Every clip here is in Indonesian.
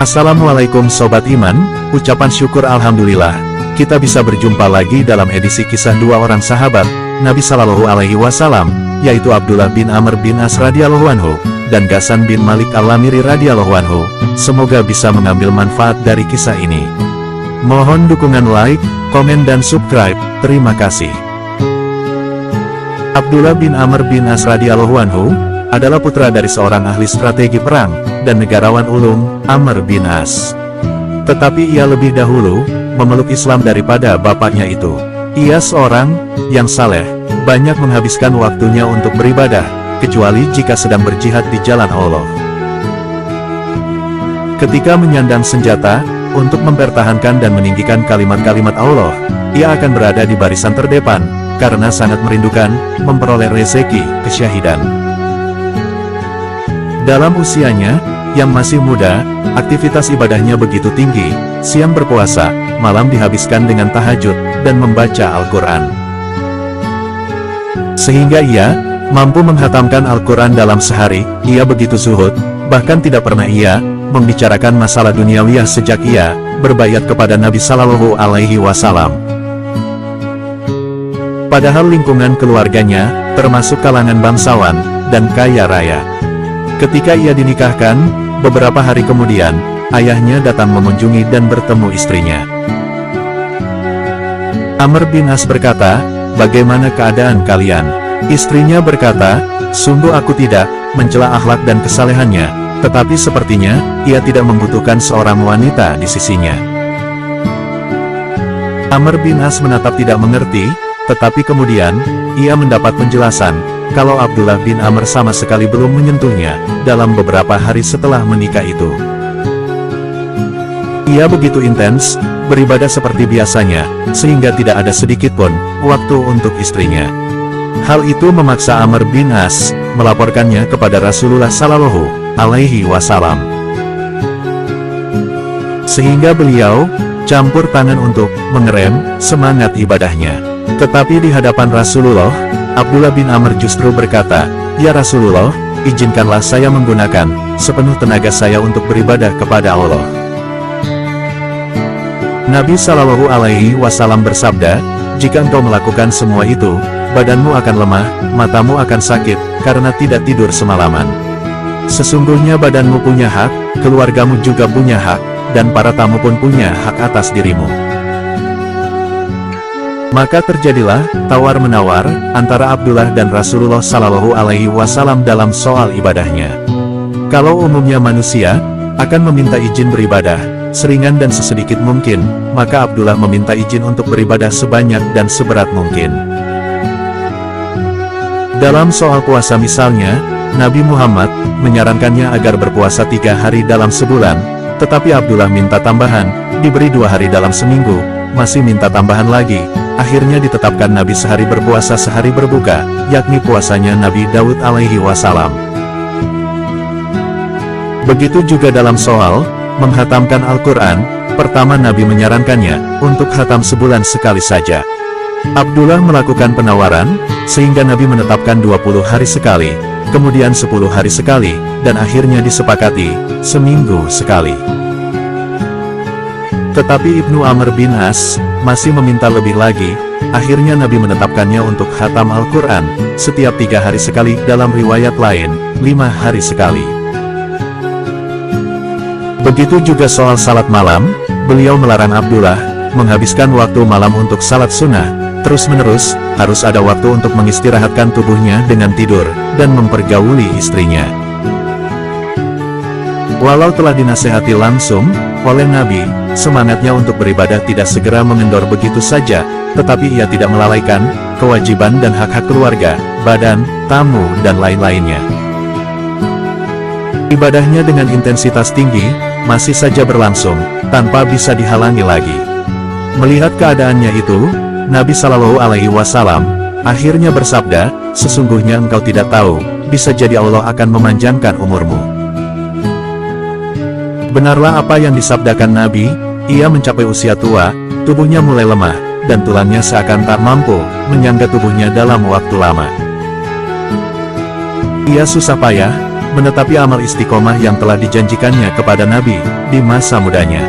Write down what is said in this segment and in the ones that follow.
Assalamualaikum Sobat Iman, ucapan syukur Alhamdulillah, kita bisa berjumpa lagi dalam edisi kisah dua orang sahabat, Nabi Shallallahu Alaihi Wasallam, yaitu Abdullah bin Amr bin As radhiyallahu anhu, dan Ghassan bin Malik al-Lamiri radhiyallahu anhu. Semoga bisa mengambil manfaat dari kisah ini. Mohon dukungan like, komen dan subscribe, terima kasih. Abdullah bin Amr bin As radhiyallahu anhu adalah putra dari seorang ahli strategi perang dan negarawan ulung, Amr bin As. Tetapi ia lebih dahulu memeluk Islam daripada bapaknya itu. Ia seorang yang saleh, banyak menghabiskan waktunya untuk beribadah, kecuali jika sedang berjihad di jalan Allah. Ketika menyandang senjata untuk mempertahankan dan meninggikan kalimat-kalimat Allah, ia akan berada di barisan terdepan karena sangat merindukan memperoleh rezeki kesyahidan. Dalam usianya yang masih muda, aktivitas ibadahnya begitu tinggi, siang berpuasa, malam dihabiskan dengan tahajud dan membaca Al-Quran. Sehingga ia mampu menghatamkan Al-Quran dalam sehari. Ia begitu zuhud, bahkan tidak pernah ia membicarakan masalah duniawiyah sejak ia berbaiat kepada Nabi Shallallahu Alaihi Wasallam. Padahal lingkungan keluarganya termasuk kalangan bangsawan dan kaya raya. Ketika ia dinikahkan, beberapa hari kemudian, ayahnya datang mengunjungi dan bertemu istrinya. Amr bin As berkata, "Bagaimana keadaan kalian?" Istrinya berkata, "Sungguh aku tidak mencela akhlak dan kesalehannya, tetapi sepertinya ia tidak membutuhkan seorang wanita di sisinya." Amr bin As menatap tidak mengerti, tetapi kemudian ia mendapat penjelasan kalau Abdullah bin Amr sama sekali belum menyentuhnya dalam beberapa hari setelah menikah itu. Ia begitu intens beribadah seperti biasanya, sehingga tidak ada sedikit pun waktu untuk istrinya. Hal itu memaksa Amr bin As melaporkannya kepada Rasulullah Shallallahu Alaihi Wasallam. Sehingga beliau campur tangan untuk mengerem semangat ibadahnya. Tetapi di hadapan Rasulullah, Abdullah bin Amr justru berkata, "Ya Rasulullah, izinkanlah saya menggunakan sepenuh tenaga saya untuk beribadah kepada Allah." Nabi Shallallahu Alaihi Wasallam bersabda, "Jika engkau melakukan semua itu, badanmu akan lemah, matamu akan sakit, karena tidak tidur semalaman. Sesungguhnya badanmu punya hak, keluargamu juga punya hak, dan para tamu pun punya hak atas dirimu." Maka terjadilah tawar-menawar antara Abdullah dan Rasulullah Shallallahu Alaihi Wasallam dalam soal ibadahnya. Kalau umumnya manusia akan meminta izin beribadah seringan dan sesedikit mungkin, maka Abdullah meminta izin untuk beribadah sebanyak dan seberat mungkin. Dalam soal puasa misalnya, Nabi Muhammad menyarankannya agar berpuasa 3 hari dalam sebulan, tetapi Abdullah minta tambahan, diberi 2 hari dalam seminggu, masih minta tambahan lagi. Akhirnya ditetapkan Nabi sehari berpuasa sehari berbuka, yakni puasanya Nabi Daud alaihi wasallam. Begitu juga dalam soal menghatamkan Al-Quran, pertama Nabi menyarankannya untuk khatam sebulan sekali saja. Abdullah melakukan penawaran, sehingga Nabi menetapkan 20 hari sekali, kemudian 10 hari sekali, dan akhirnya disepakati seminggu sekali. Tetapi Ibnu Amr bin As masih meminta lebih lagi. Akhirnya Nabi menetapkannya untuk khatam Al-Quran setiap 3 hari sekali, dalam riwayat lain 5 hari sekali. Begitu juga soal salat malam, beliau melarang Abdullah menghabiskan waktu malam untuk salat sunnah terus-menerus, harus ada waktu untuk mengistirahatkan tubuhnya dengan tidur dan mempergauli istrinya. Walau telah dinasehati langsung oleh Nabi, semangatnya untuk beribadah tidak segera mengendor begitu saja, tetapi ia tidak melalaikan kewajiban dan hak-hak keluarga, badan, tamu, dan lain-lainnya. Ibadahnya dengan intensitas tinggi masih saja berlangsung, tanpa bisa dihalangi lagi. Melihat keadaannya itu, Nabi Shallallahu Alaihi Wasallam akhirnya bersabda, "Sesungguhnya engkau tidak tahu, bisa jadi Allah akan memanjangkan umurmu." Benarlah apa yang disabdakan Nabi, ia mencapai usia tua, tubuhnya mulai lemah, dan tulangnya seakan tak mampu menyangga tubuhnya dalam waktu lama. Ia susah payah menetapi amal istiqomah yang telah dijanjikannya kepada Nabi di masa mudanya.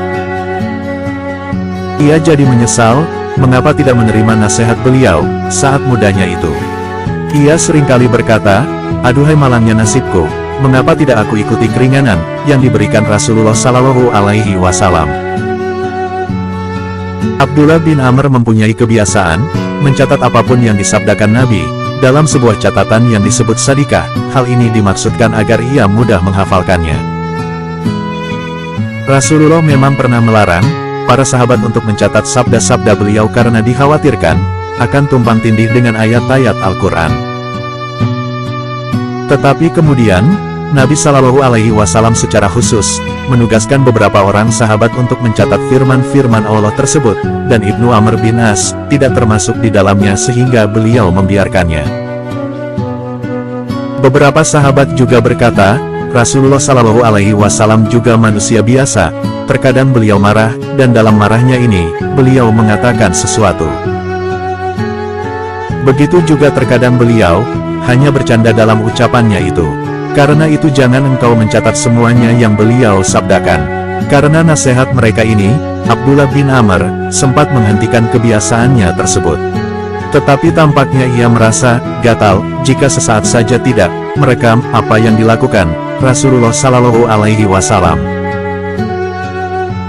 Ia jadi menyesal, mengapa tidak menerima nasihat beliau saat mudanya itu. Ia seringkali berkata, "Aduhai malangnya nasibku, mengapa tidak aku ikuti keringanan yang diberikan Rasulullah Shallallahu Alaihi Wasallam?" Abdullah bin Amr mempunyai kebiasaan mencatat apapun yang disabdakan Nabi dalam sebuah catatan yang disebut sadikah. Hal ini dimaksudkan agar ia mudah menghafalkannya. Rasulullah memang pernah melarang para sahabat untuk mencatat sabda-sabda beliau karena dikhawatirkan akan tumpang tindih dengan ayat-ayat Al-Quran. Tetapi kemudian, Nabi Shallallahu Alaihi Wasallam secara khusus menugaskan beberapa orang sahabat untuk mencatat firman-firman Allah tersebut, dan Ibnu Amr bin As tidak termasuk di dalamnya sehingga beliau membiarkannya. Beberapa sahabat juga berkata, Rasulullah Shallallahu Alaihi Wasallam juga manusia biasa, terkadang beliau marah, dan dalam marahnya ini, beliau mengatakan sesuatu. Begitu juga terkadang beliau hanya bercanda dalam ucapannya itu. Karena itu jangan engkau mencatat semuanya yang beliau sabdakan. Karena nasihat mereka ini, Abdullah bin Amr sempat menghentikan kebiasaannya tersebut. Tetapi tampaknya ia merasa gatal jika sesaat saja tidak merekam apa yang dilakukan Rasulullah Shallallahu Alaihi Wasallam.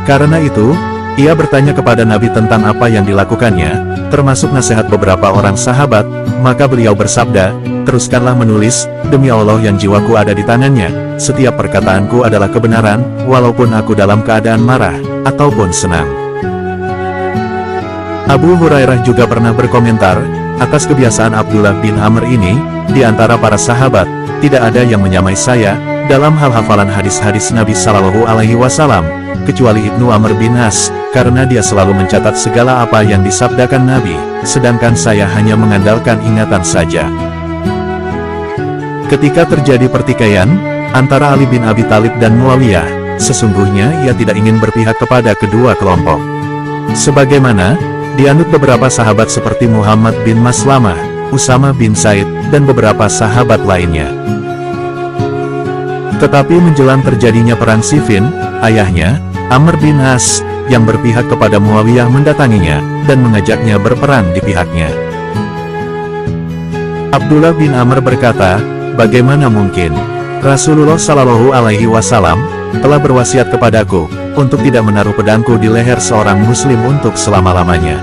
Karena itu, ia bertanya kepada Nabi tentang apa yang dilakukannya, termasuk nasihat beberapa orang sahabat, maka beliau bersabda, "Teruskanlah menulis, demi Allah yang jiwaku ada di tangannya, setiap perkataanku adalah kebenaran, walaupun aku dalam keadaan marah, ataupun senang." Abu Hurairah juga pernah berkomentar, atas kebiasaan Abdullah bin Amr ini, di antara para sahabat, tidak ada yang menyamai saya, dalam hal hafalan hadis-hadis Nabi Shallallahu Alaihi Wasallam, kecuali Ibnu Amr bin As, karena dia selalu mencatat segala apa yang disabdakan Nabi, sedangkan saya hanya mengandalkan ingatan saja. Ketika terjadi pertikaian antara Ali bin Abi Thalib dan Muawiyah, sesungguhnya ia tidak ingin berpihak kepada kedua kelompok. Sebagaimana dianut beberapa sahabat seperti Muhammad bin Maslamah, Usama bin Zaid, dan beberapa sahabat lainnya. Tetapi menjelang terjadinya perang Siffin, ayahnya, Amr bin As, yang berpihak kepada Muawiyah mendatanginya, dan mengajaknya berperang di pihaknya. Abdullah bin Amr berkata, "Bagaimana mungkin? Rasulullah Shallallahu Alaihi Wasallam telah berwasiat kepadaku untuk tidak menaruh pedangku di leher seorang muslim untuk selama-lamanya."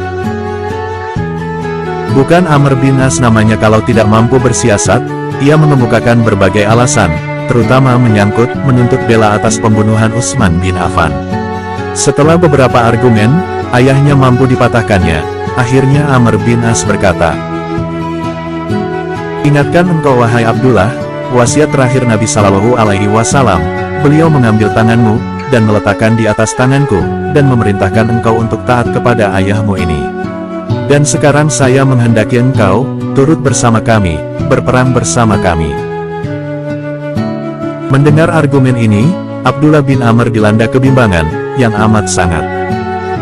Bukan Amr bin As namanya kalau tidak mampu bersiasat, ia mengemukakan berbagai alasan, terutama menyangkut menuntut bela atas pembunuhan Utsman bin Affan. Setelah beberapa argumen, ayahnya mampu dipatahkannya. Akhirnya Amr bin As berkata, "Ingatkan engkau wahai Abdullah, wasiat terakhir Nabi Shallallahu Alaihi Wasallam. Beliau mengambil tanganmu dan meletakkan di atas tanganku, dan memerintahkan engkau untuk taat kepada ayahmu ini. Dan sekarang saya menghendaki engkau turut bersama kami, berperang bersama kami." Mendengar argumen ini, Abdullah bin Amr dilanda kebimbangan yang amat sangat.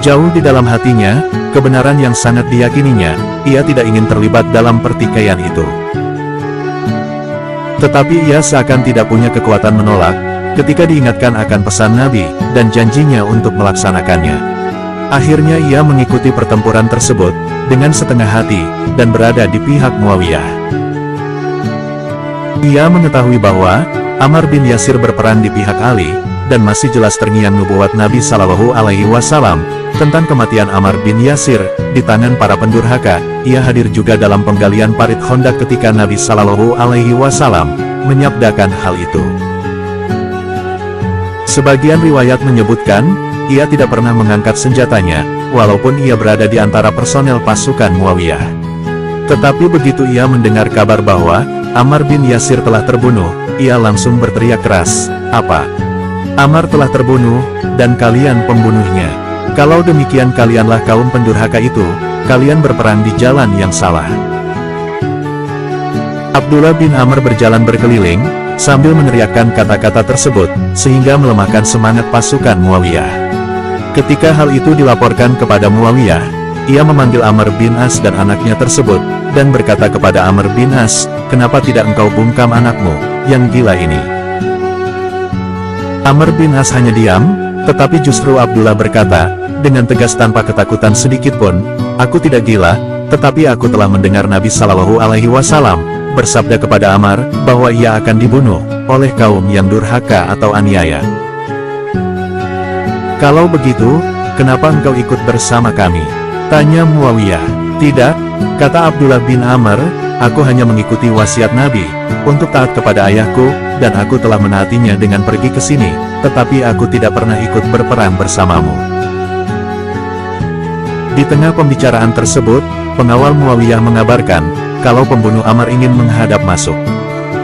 Jauh di dalam hatinya, kebenaran yang sangat diyakininya, ia tidak ingin terlibat dalam pertikaian itu. Tetapi ia seakan tidak punya kekuatan menolak, ketika diingatkan akan pesan Nabi, dan janjinya untuk melaksanakannya. Akhirnya ia mengikuti pertempuran tersebut, dengan setengah hati, dan berada di pihak Muawiyah. Ia mengetahui bahwa Ammar bin Yasir berperan di pihak Ali, dan masih jelas terngiang nubuat Nabi Shallallahu Alaihi Wasallam tentang kematian Ammar bin Yasir di tangan para pendurhaka. Ia hadir juga dalam penggalian parit Khandaq ketika Nabi Shallallahu Alaihi Wasallam menyabdakan hal itu. Sebagian riwayat menyebutkan, ia tidak pernah mengangkat senjatanya, walaupun ia berada di antara personel pasukan Muawiyah. Tetapi begitu ia mendengar kabar bahwa Ammar bin Yasir telah terbunuh, ia langsung berteriak keras, "Apa? Ammar telah terbunuh, dan kalian pembunuhnya. Kalau demikian kalianlah kaum pendurhaka itu, kalian berperang di jalan yang salah." Abdullah bin Amr berjalan berkeliling, sambil meneriakkan kata-kata tersebut, sehingga melemahkan semangat pasukan Muawiyah. Ketika hal itu dilaporkan kepada Muawiyah, ia memanggil Amr bin As dan anaknya tersebut, dan berkata kepada Amr bin As, "Kenapa tidak engkau bungkam anakmu yang gila ini?" Amr bin As hanya diam, tetapi justru Abdullah berkata, dengan tegas tanpa ketakutan sedikitpun, "Aku tidak gila, tetapi aku telah mendengar Nabi Shallallahu Alaihi Wasallam bersabda kepada Amr, bahwa ia akan dibunuh oleh kaum yang durhaka atau aniaya. Kalau begitu, kenapa engkau ikut bersama kami?" Tanya Muawiyah. "Tidak," kata Abdullah bin Amr, "aku hanya mengikuti wasiat Nabi, untuk taat kepada ayahku, dan aku telah menaatinya dengan pergi ke sini, tetapi aku tidak pernah ikut berperang bersamamu." Di tengah pembicaraan tersebut, pengawal Muawiyah mengabarkan, kalau pembunuh Amr ingin menghadap masuk.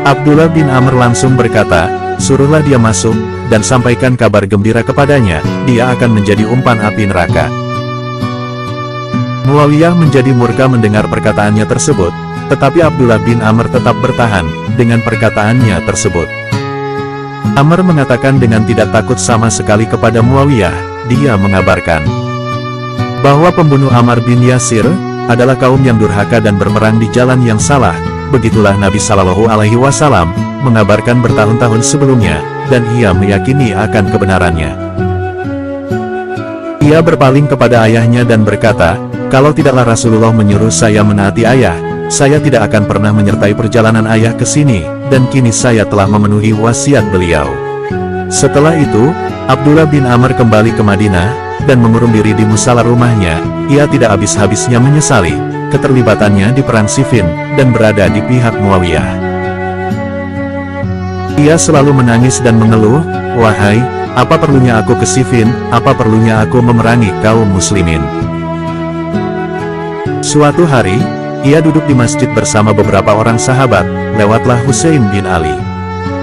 Abdullah bin Amr langsung berkata, "Suruhlah dia masuk, dan sampaikan kabar gembira kepadanya, dia akan menjadi umpan api neraka." Muawiyah menjadi murka mendengar perkataannya tersebut, tetapi Abdullah bin Amr tetap bertahan dengan perkataannya tersebut. Amr mengatakan dengan tidak takut sama sekali kepada Muawiyah, dia mengabarkan bahwa pembunuh Ammar bin Yasir adalah kaum yang durhaka dan berperang di jalan yang salah. Begitulah Nabi Shallallahu Alaihi Wasallam mengabarkan bertahun-tahun sebelumnya, dan ia meyakini akan kebenarannya. Ia berpaling kepada ayahnya dan berkata, "Kalau tidaklah Rasulullah menyuruh saya menaati ayah, saya tidak akan pernah menyertai perjalanan ayah ke sini, dan kini saya telah memenuhi wasiat beliau." Setelah itu, Abdullah bin Amr kembali ke Madinah, dan mengurung diri di musala rumahnya. Ia tidak habis-habisnya menyesali keterlibatannya di perang Siffin, dan berada di pihak Muawiyah. Ia selalu menangis dan mengeluh, "Wahai, apa perlunya aku ke Siffin, apa perlunya aku memerangi kaum muslimin?" Suatu hari, ia duduk di masjid bersama beberapa orang sahabat, lewatlah Husain bin Ali.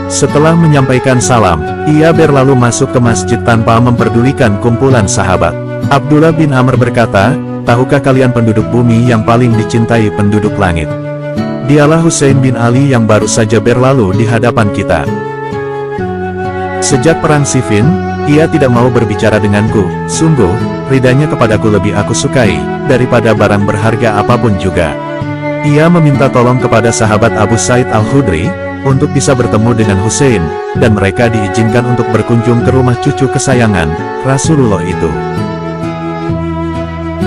Setelah menyampaikan salam, ia berlalu masuk ke masjid tanpa memperdulikan kumpulan sahabat. Abdullah bin Amr berkata, "Tahukah kalian penduduk bumi yang paling dicintai penduduk langit? Dialah Husain bin Ali yang baru saja berlalu di hadapan kita. Sejak perang Siffin, ia tidak mau berbicara denganku. Sungguh, ridanya kepadaku lebih aku sukai, daripada barang berharga apapun juga." Ia meminta tolong kepada sahabat Abu Sa'id al-Khudri, untuk bisa bertemu dengan Husain, dan mereka diizinkan untuk berkunjung ke rumah cucu kesayangan Rasulullah itu.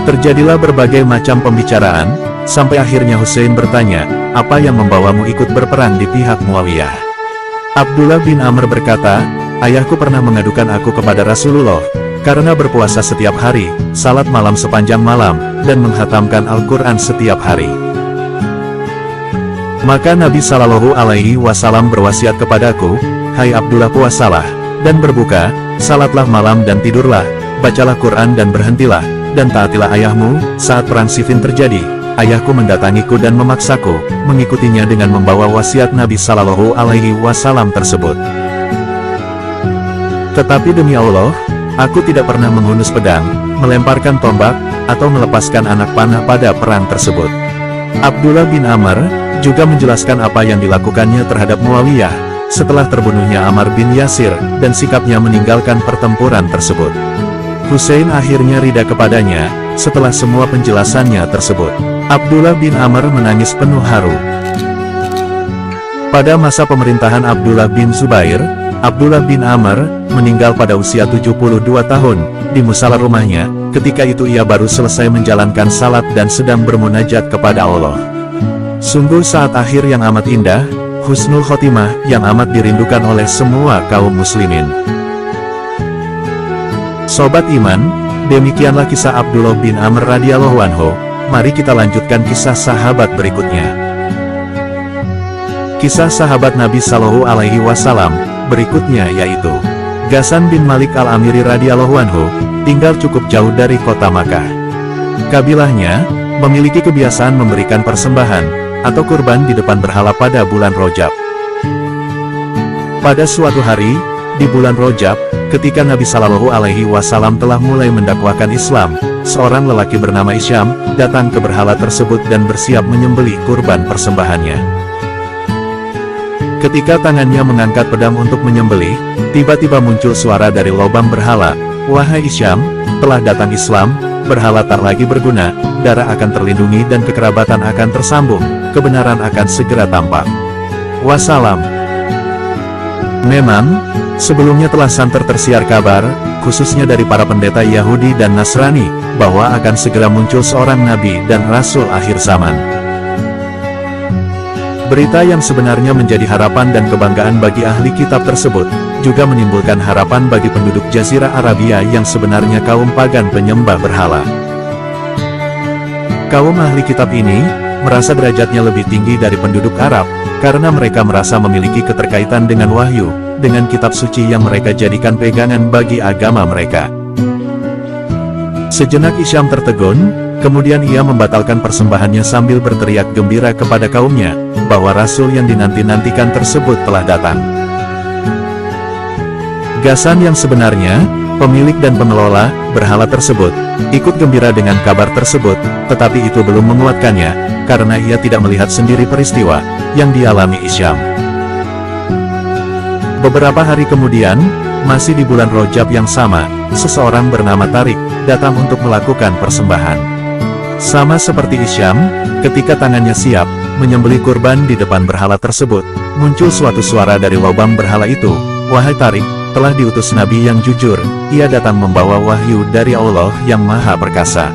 Terjadilah berbagai macam pembicaraan, sampai akhirnya Husain bertanya, "Apa yang membawamu ikut berperang di pihak Muawiyah?" Abdullah bin Amr berkata, "Ayahku pernah mengadukan aku kepada Rasulullah, karena berpuasa setiap hari, salat malam sepanjang malam, dan menghatamkan Al-Quran setiap hari. Maka Nabi Shallallahu Alaihi Wasallam berwasiat kepadaku, 'Hai Abdullah, puasalah, dan berbuka, salatlah malam dan tidurlah, bacalah Quran dan berhentilah, dan taatilah ayahmu.' Saat perang Siffin terjadi, ayahku mendatangiku dan memaksaku mengikutinya dengan membawa wasiat Nabi Shallallahu Alaihi Wasallam tersebut. Tetapi demi Allah, aku tidak pernah menghunus pedang, melemparkan tombak, atau melepaskan anak panah pada perang tersebut." Abdullah bin Amr juga menjelaskan apa yang dilakukannya terhadap Muawiyah, setelah terbunuhnya Ammar bin Yasir, dan sikapnya meninggalkan pertempuran tersebut. Husain akhirnya ridha kepadanya, setelah semua penjelasannya tersebut. Abdullah bin Amr menangis penuh haru. Pada masa pemerintahan Abdullah bin Zubair, Abdullah bin Amr meninggal pada usia 72 tahun, di musala rumahnya. Ketika itu ia baru selesai menjalankan salat dan sedang bermunajat kepada Allah. Sungguh saat akhir yang amat indah, husnul khotimah yang amat dirindukan oleh semua kaum muslimin. Sobat iman, demikianlah kisah Abdullah bin Amr radhiyallahu anhu. Mari kita lanjutkan kisah sahabat berikutnya. Kisah sahabat Nabi Shallallahu Alaihi Wasallam berikutnya yaitu Ghassan bin Malik al-Amiri radhiyallahu anhu, tinggal cukup jauh dari kota Makkah. Kabilahnya memiliki kebiasaan memberikan persembahan atau kurban di depan berhala pada bulan Rajab. Pada suatu hari, di bulan Rajab, ketika Nabi Shallallahu Alaihi Wasallam telah mulai mendakwakan Islam, seorang lelaki bernama Isyam datang ke berhala tersebut dan bersiap menyembelih kurban persembahannya. Ketika tangannya mengangkat pedang untuk menyembelih, tiba-tiba muncul suara dari lubang berhala, "Wahai Isyam, telah datang Islam, berhala tak lagi berguna, darah akan terlindungi dan kekerabatan akan tersambung, kebenaran akan segera tampak. Wassalam." Memang, Sebelumnya telah santer tersiar kabar, khususnya dari para pendeta Yahudi dan Nasrani, bahwa akan segera muncul seorang nabi dan rasul akhir zaman. Berita yang sebenarnya menjadi harapan dan kebanggaan bagi ahli kitab tersebut, juga menimbulkan harapan bagi penduduk Jazirah Arabia yang sebenarnya kaum pagan penyembah berhala. Kaum ahli kitab ini merasa derajatnya lebih tinggi dari penduduk Arab, karena mereka merasa memiliki keterkaitan dengan wahyu, dengan kitab suci yang mereka jadikan pegangan bagi agama mereka. Sejenak Hisyam tertegun, kemudian ia membatalkan persembahannya sambil berteriak gembira kepada kaumnya, bahwa rasul yang dinanti-nantikan tersebut telah datang. Ghassan yang sebenarnya, pemilik dan pengelola berhala tersebut, ikut gembira dengan kabar tersebut, tetapi itu belum menguatkannya, karena ia tidak melihat sendiri peristiwa yang dialami Hisyam. Beberapa hari kemudian, masih di bulan Rajab yang sama, seseorang bernama Tarik datang untuk melakukan persembahan. Sama seperti Hisyam, ketika tangannya siap menyembelih kurban di depan berhala tersebut, muncul suatu suara dari lubang berhala itu, "Wahai Tarik, telah diutus Nabi yang jujur, ia datang membawa wahyu dari Allah yang Maha Perkasa."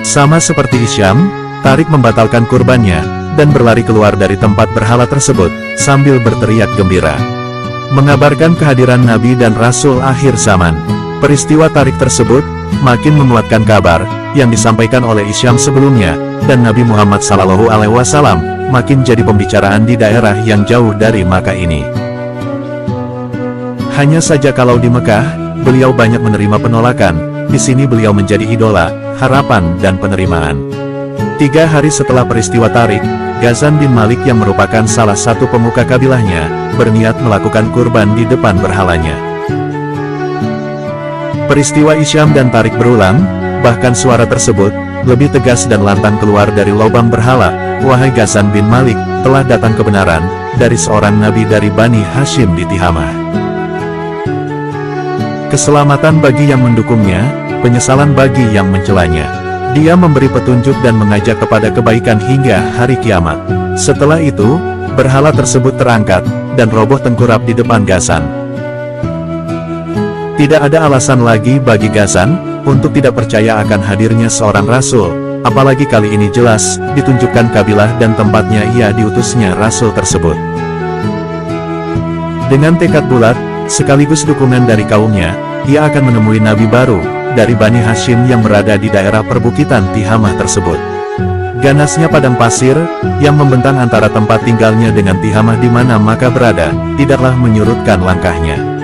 Sama seperti Hisyam, Tarik membatalkan kurbannya, dan berlari keluar dari tempat berhala tersebut, sambil berteriak gembira, mengabarkan kehadiran Nabi dan Rasul akhir zaman. Peristiwa Tarik tersebut, makin menguatkan kabar, yang disampaikan oleh Hisyam sebelumnya, dan Nabi Muhammad SAW, makin jadi pembicaraan di daerah yang jauh dari Makkah ini. Hanya saja kalau di Mekah, beliau banyak menerima penolakan, di sini beliau menjadi idola, harapan dan penerimaan. 3 hari setelah peristiwa Tarik, Ghassan bin Malik yang merupakan salah satu pemuka kabilahnya, berniat melakukan kurban di depan berhalanya. Peristiwa Hisyam dan Tarik berulang, bahkan suara tersebut, lebih tegas dan lantang keluar dari lubang berhala, "Wahai Ghassan bin Malik, telah datang kebenaran, dari seorang nabi dari Bani Hashim di Tihamah. Keselamatan bagi yang mendukungnya, penyesalan bagi yang mencelanya. Dia memberi petunjuk dan mengajak kepada kebaikan hingga hari kiamat." Setelah itu, berhala tersebut terangkat, dan roboh tengkurap di depan Ghassan. Tidak ada alasan lagi bagi Ghassan, untuk tidak percaya akan hadirnya seorang rasul, apalagi kali ini jelas, ditunjukkan kabilah dan tempatnya ia diutusnya rasul tersebut. Dengan tekad bulat, sekaligus dukungan dari kaumnya, ia akan menemui nabi baru, dari Bani Hashim yang berada di daerah perbukitan Tihamah tersebut. Ganasnya padang pasir, yang membentang antara tempat tinggalnya dengan Tihamah di mana Makkah berada, tidaklah menyurutkan langkahnya.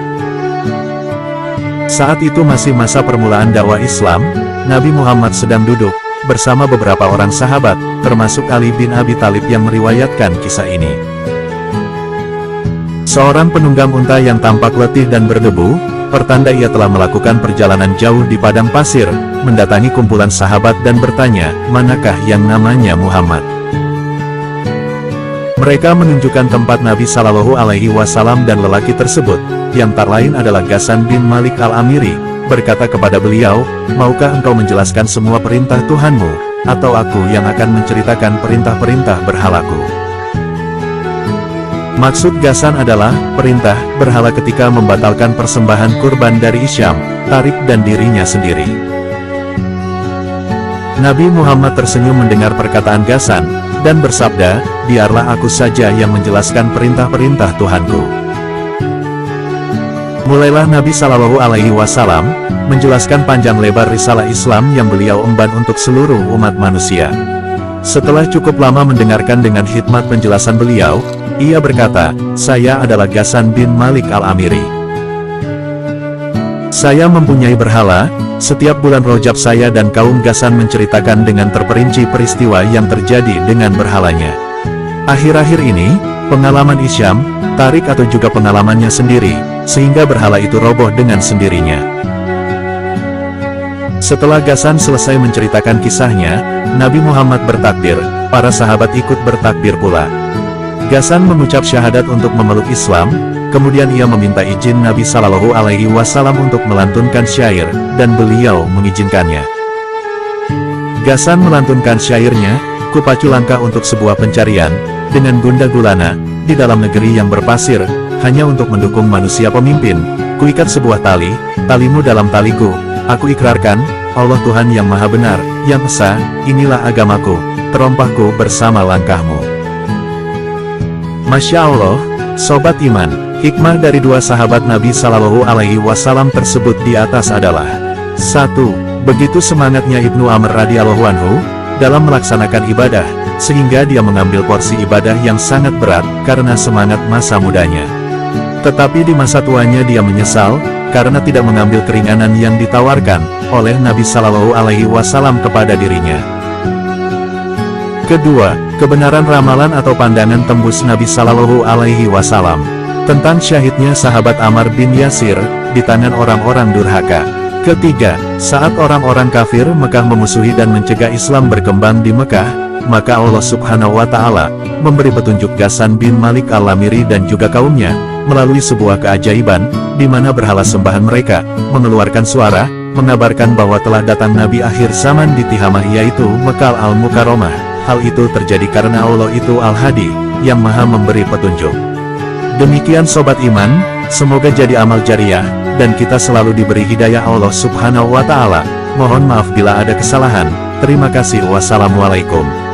Saat itu masih masa permulaan dakwah Islam, Nabi Muhammad sedang duduk, bersama beberapa orang sahabat, termasuk Ali bin Abi Thalib yang meriwayatkan kisah ini. Seorang penunggang unta yang tampak letih dan berdebu, pertanda ia telah melakukan perjalanan jauh di padang pasir, mendatangi kumpulan sahabat dan bertanya, "Manakah yang namanya Muhammad?" Mereka menunjukkan tempat Nabi SAW dan lelaki tersebut, yang tak lain adalah Ghassan bin Malik al-Amiri, berkata kepada beliau, "Maukah engkau menjelaskan semua perintah Tuhanmu, atau aku yang akan menceritakan perintah-perintah berhalaku?" Maksud Ghassan adalah, perintah berhala ketika membatalkan persembahan kurban dari Hisyam, Tarik dan dirinya sendiri. Nabi Muhammad tersenyum mendengar perkataan Ghassan, dan bersabda, "Biarlah aku saja yang menjelaskan perintah-perintah Tuhanku." Mulailah Nabi SAW menjelaskan panjang lebar risalah Islam yang beliau emban untuk seluruh umat manusia. Setelah cukup lama mendengarkan dengan hikmat penjelasan beliau, ia berkata, "Saya adalah Ghassan bin Malik al-Amiri. Saya mempunyai berhala, setiap bulan Rajab saya dan kaum Ghassan menceritakan dengan terperinci peristiwa yang terjadi dengan berhalanya. Akhir-akhir ini, pengalaman Hisyam, Tarik atau juga pengalamannya sendiri, sehingga berhala itu roboh dengan sendirinya." Setelah Ghassan selesai menceritakan kisahnya, Nabi Muhammad bertakbir, para sahabat ikut bertakbir pula. Ghassan mengucap syahadat untuk memeluk Islam, kemudian ia meminta izin Nabi SAW untuk melantunkan syair, dan beliau mengizinkannya. Ghassan melantunkan syairnya, "Ku pacu langkah untuk sebuah pencarian, dengan gundah gulana, di dalam negeri yang berpasir, hanya untuk mendukung manusia pemimpin. Kuikat sebuah tali, talimu dalam taliku. Aku ikrarkan, Allah Tuhan yang Maha Benar, yang Esa, inilah agamaku, terompahku bersama langkahmu. Masya Allah, Sobat Iman, hikmah dari dua sahabat Nabi Shallallahu Alaihi Wasallam tersebut di atas adalah 1. Begitu semangatnya Ibnu Amr radhiyallahu anhu dalam melaksanakan ibadah, sehingga dia mengambil porsi ibadah yang sangat berat karena semangat masa mudanya. Tetapi di masa tuanya dia menyesal, karena tidak mengambil keringanan yang ditawarkan oleh Nabi Shallallahu Alaihi Wasallam kepada dirinya. Kedua, kebenaran ramalan atau pandangan tembus Nabi Shallallahu Alaihi Wasallam tentang syahidnya sahabat Ammar bin Yasir di tangan orang-orang durhaka. Ketiga, saat orang-orang kafir Mekah memusuhi dan mencegah Islam berkembang di Mekah, maka Allah Subhanahu wa Ta'ala memberi petunjuk Ghassan bin Malik al-Lamiri dan juga kaumnya melalui sebuah keajaiban, di mana berhala sembahan mereka mengeluarkan suara, mengabarkan bahwa telah datang Nabi akhir zaman di Tihamah, yaitu Mekah al-Mukarramah. Hal itu terjadi karena Allah itu Al-Hadi, yang Maha memberi petunjuk. Demikian Sobat Iman, semoga jadi amal jariah, dan kita selalu diberi hidayah Allah Subhanahu wa Ta'ala. Mohon maaf bila ada kesalahan. Terima kasih. Wassalamualaikum.